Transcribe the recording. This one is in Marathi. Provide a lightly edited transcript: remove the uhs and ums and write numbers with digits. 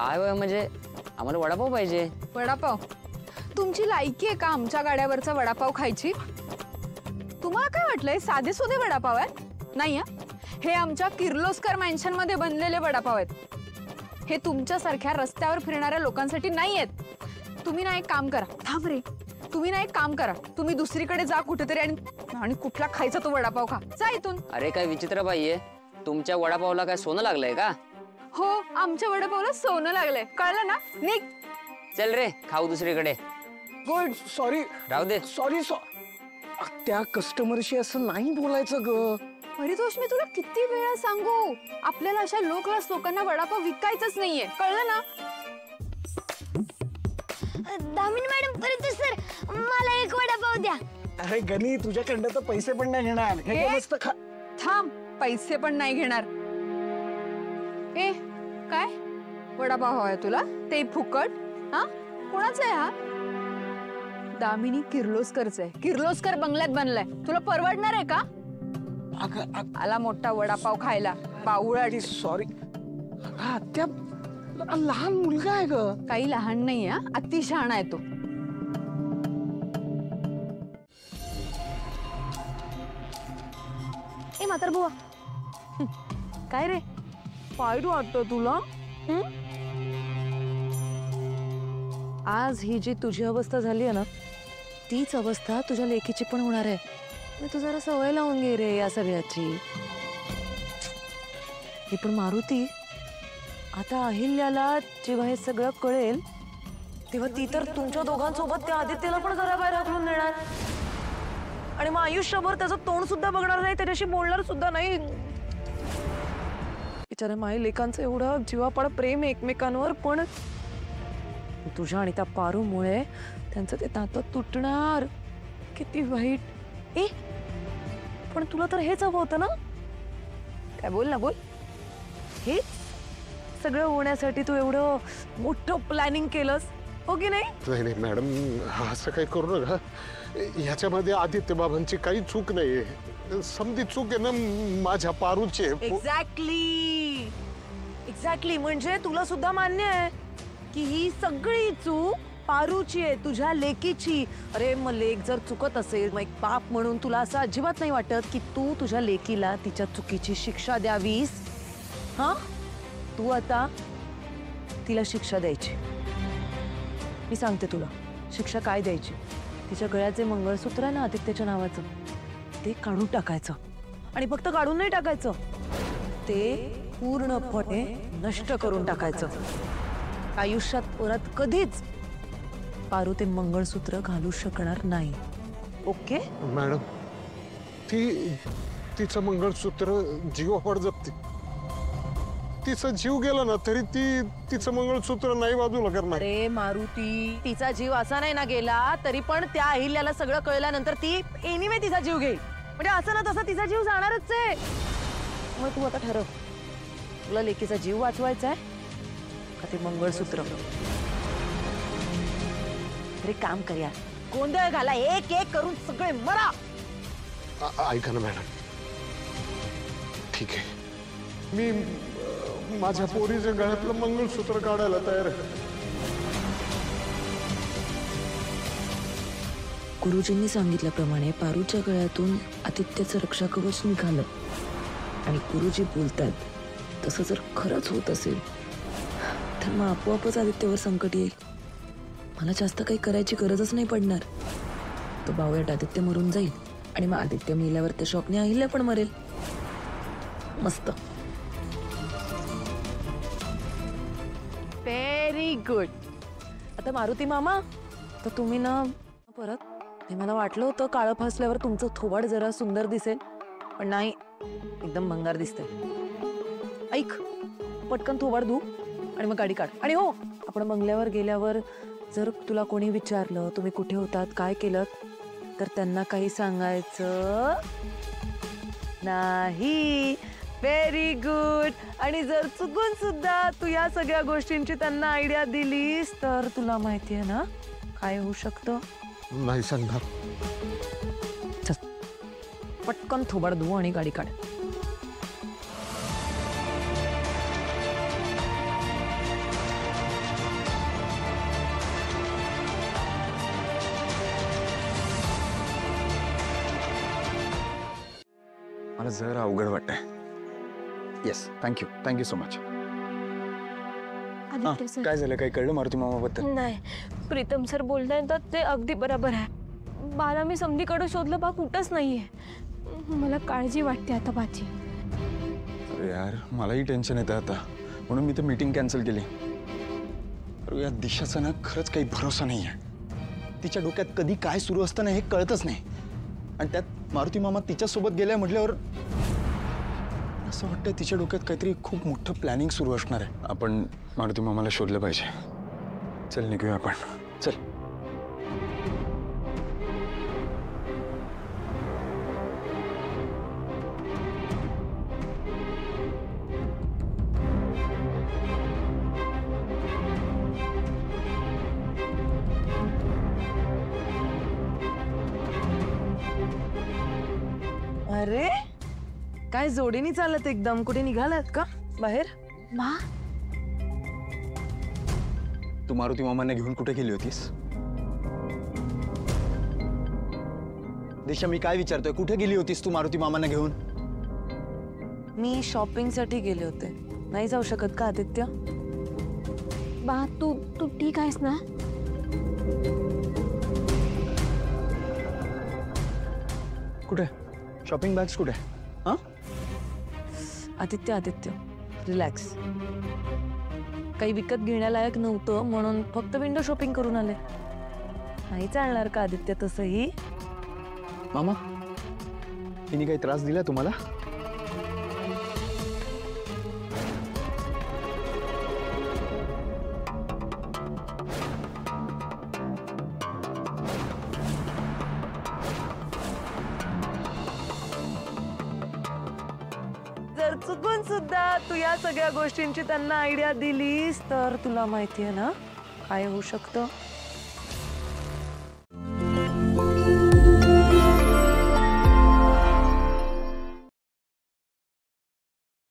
काय वय म्हणजे आम्हाला वडापाव पाहिजे. वडापाव? तुमची लायकी आहे का आमच्या गाड्यावरचा वडापाव खायची? तुम्हाला काय वाटलंय साधे सुधे वडापाव आहेत? नाही हे आमच्या किर्लोस्कर मॅन्शन मध्ये बनलेले वडापाव आहेत. हे तुमच्यासारख्या रस्त्यावर फिरणाऱ्या लोकांसाठी नाही आहेत. तुम्ही ना एक काम करा, थांब रे, तुम्ही ना एक काम करा, तुम्ही दुसरीकडे जा कुठेतरी आणि कुठला खायचा तो वडापाव खा, जा इथून. अरे काय विचित्र बाई आहे, तुमच्या वडापावला काय सोनं लागलंय का? हो, आमच्या वडापावला सोनं लागलंय, कळलं ना? निघ. चल रे, खाऊ दुसरीकडे. गुड. सॉरी. राहू दे. सॉरी. त्या कस्टमरशी असं नाही बोलायचं ग. परितोष, मी तुला किती वेळा सांगू, आपल्याला अशा लो क्लास लोकांना वडापाव विकायचंच नाहीये, कळलं ना? दामिनी मॅडम, परितोष सर, मला एक वडापाव द्या. अरे गणी, तुझ्याकडनं तर पैसे पण नाही घेणार. हे मस्त खा. थांब, पैसे पण नाही घेणार. ए काय वडापाव हवाय तुला? ते फुकट? हा, कोणाचा आहे हा? दामिनी किर्लोस्करचा आहे. किर्लोस्कर बंगल्यात बनलाय, तुला परवडणार आहे का? आला मोठा वडापाव खायला, बावळट. सॉरी त्या लहान मुलगा आहे ग. काही लहान नाही आहे, अति शहाणा आहे तो. ए म्हातार बुवा, काय रे, वाईट वाटतं तुला? आज ही जी तुझी अवस्था झाली आहे ना, तीच अवस्था तुझ्या लेकीची पण होणार आहे. तू जरा सवय लावून घे रे या सगळ्याची. हे पण मारुती, आता अहिल्याला जेव्हा हे सगळं कळेल तेव्हा ती तर तुमच्या दोघांसोबत त्या आदित्यला पण घराबाहेर हाकलून देणार आणि मग आयुष्यभर त्याचं तोंड सुद्धा बघणार नाही, त्याच्याशी बोलणार सुद्धा नाही. बिचाऱ्या माई लेकांचं एवढं जीवापाड प्रेम एकमेकांवर, पण तुझ्या आणि त्या पारूमुळे त्यांचं ते नातं तुटणार. किती वाईट. ए पण तुला तर हेच हवं होतं ना? काय, बोल ना, बोल. हे सगळं होण्यासाठी तू एवढं मोठं प्लॅनिंग केलंस, हो की नाही? नाही नाही मॅडम, असं काही करू नका. ह्याच्यामध्ये आदित्य बाबांची काही चूक नाहीये. समधी चूक आहे ना माझ्या पारूची. एक्झॅक्टली. म्हणजे तुला सुद्धा मान्य आहे की ही सगळी चूक पारूची आहे, तुझ्या लेकीची. अरे मग लेक जर चुकत असेल, मग एक बाप म्हणून तुला असं अजिबात नाही वाटत की तू तुझ्या लेकीला तिच्या चुकीची शिक्षा द्यावीस? हा, तू आता तिला शिक्षा द्यायची. मी सांगते तुला शिक्षा काय द्यायची. तिच्या गळ्यात जे मंगळसूत्र आहे ना आदित्यच्या नावाचं, ते काढून टाकायचं. आणि फक्त काढून नाही टाकायचं, ते पूर्णपणे नष्ट करून टाकायचं. आयुष्यात परत कधीच पारू ते मंगळसूत्र घालू शकणार नाही. ओके मॅडम, तिचं मंगळसूत्र जीवावर जपते. तिचा जीव गेला ना तरी तिचं मंगळसूत्र नाही बाजूला करणार. अरे मारुती, तिचा जीव असा नाही ना गेला तरी पण त्या अहिल्याला सगळं कळल्यानंतर ती एनिवे तिचा जीव घेईल. म्हणजे असं ना तसा तिचा जीव जाणारच आहे. मग तू आता ठरव, तुला लेकीचा जीव वाचवायचा आहे का ते मंगळसूत्र? तरी काम करूया, गोंधळ घाला, एक एक करून सगळे मरा. ऐका ना मॅडम, ठीक आहे, मी माझ्या पोरीच्या गळ्यातलं मंगळसूत्र काढायला तयार आहे. गुरुजींनी सांगितल्याप्रमाणे पारूच्या गळ्यातून आदित्यचं रक्षा कवच निघालं आणि गुरुजी बोलतात तसं जर खरंच होत असेल तर मग आपोआपच आदित्यवर संकट येईल. मला जास्त काही करायची गरजच नाही पडणार. तो बावळट आदित्य मरून जाईल आणि मग आदित्य मेल्यावर त्या शॉकने अहिल्या पण मरेल. मस्त. Very good. आता मारुती मामा, तर तुम्ही ना परत, हे मला वाटलं होतं काळं फासल्यावर तुमचं थोबाड जरा सुंदर दिसेल, पण नाही, एकदम भंगार दिसते. ऐक, पटकन थोबाड धू आणि मग गाडी काढ. आणि हो, आपण बंगल्यावर गेल्यावर जर तुला कोणी विचारलं तुम्ही कुठे होतात, काय केलं, तर त्यांना काही सांगायचं नाही. Very good. आणि जर चुकून सुद्धा तू या सगळ्या गोष्टींची त्यांना आयडिया दिलीस तर तुला माहिती आहे ना काय होऊ शकतं? नाही सांगणार. चल, पटकन थोबाड धुवू आणि गाडी काढ. मला जरा अवघड वाटतंय. Yes, thank you so much. Aditya sir, काय झालं, काही कळलं मारुती मामाबद्दल? नाही, प्रीतम सर बोलताय तर ते अगदी बरोबर आहे. बाला मी समधीकडे शोधलं, बा कुठंच नाहीये. मला काळजी वाटते आता बाची. अरे यार, मलाही टेन्शन येतं आता, म्हणून मी तर मीटिंग कॅन्सल केली. अरे या दिशाचा ना खरंच काही भरोसा नाही आहे. तिच्या डोक्यात कधी काय सुरू असतं ना हे कळतच नाही. आणि त्यात मारुती मामा तिच्यासोबत गेलाय म्हटल्यावर असं वाटतं तिच्या डोक्यात काहीतरी खूप मोठं प्लॅनिंग सुरू असणार आहे. आपण मारुती मामाला शोधलं पाहिजे. चल निघूया आपण, चल. अरे काय जोडीने चालत एकदम. कुठे निघालात का बाहेर? मा, तू मारुती मामांना घेऊन कुठे गेली होतीस? दिशा, मी काय विचारतोय, कुठे गेली होतीस तू मारुती मामांना घेऊन? मी शॉपिंग साठी गेले होते. नाही जाऊ शकत का आदित्य? बा तू तू ठीक आहेस ना? कुठे? शॉपिंग बॅग्स कुठे? हां, आदित्य आदित्य रिलॅक्स. काही विकत घेण्यालायक नव्हतं म्हणून फक्त विंडो शॉपिंग करून आले. नाही चालणार का आदित्य तसंही? मामा, तिने काही त्रास दिला तुम्हाला? जर चुकून सुद्धा तू या सगळ्या गोष्टींची त्यांना आयडिया दिलीस तर तुला माहितीये ना काय होऊ शकतं?